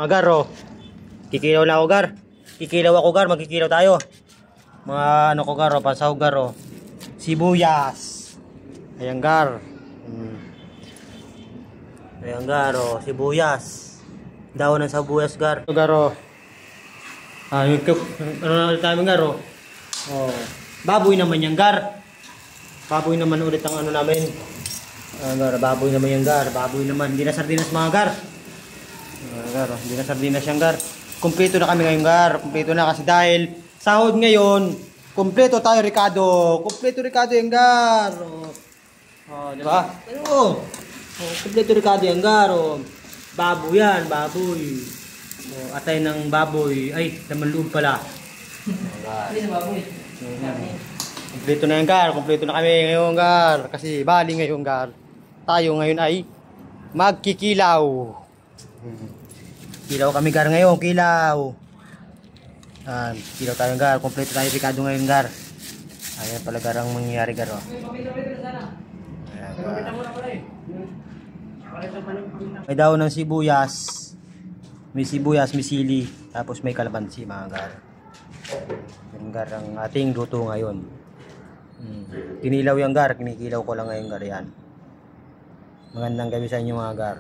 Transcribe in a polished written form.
Mga gar, oh. Kikilaw na ako, gar. Kikilaw ako, gar. Magkikilaw tayo. Mga ano ko, gar, oh. Pansahog, gar, oh. Sibuyas. Ayan, gar. Ayan, gar, oh. Sibuyas. Daon ng sibuyas, gar. Gar, oh. Ano na ulit namin, gar, oh. Oh. Baboy naman yan, gar. Baboy naman ulit ang ano namin. Gar, baboy naman yan, gar. Baboy naman. Hindi na sardinas, mga gar. Gar, oh. Hindi na sardinas yan, gar. Kumpleto na kami ngayon, gar. Kumpleto na kasi dahil sahod ngayon. Kumpleto tayo, Ricardo. Kumpleto, Ricardo, yan, gar. Oh, di ba? Ano? Oh, kumpleto, Ricardo, yan, gar. Oh. Baboy yan, baboy. Oh, atay ng baboy. Ay, naman loob pala. Hindi na baboy. Kumpleto na yan, gar. Kumpleto na kami ngayon, gar. Kasi bali ngayon, gar. Tayo ngayon ay magkikilaw. Kilaw kami, gar, ngayon. Kilaw. Kilaw tayo, gar. Kompleto tayo, Ricardo, ngayon, gar. Ayan pala, gar, ang mangyayari, gar. Oh. Ayan, gar. May daw ng sibuyas. May sibuyas, may sili. Tapos may kalamansi, mga gar. Yan, gar, ang ating luto ngayon. Kinilaw yan, gar. Kinikilaw ko lang ngayon, gar, yan. Magandang gabi sa inyo, mga gar.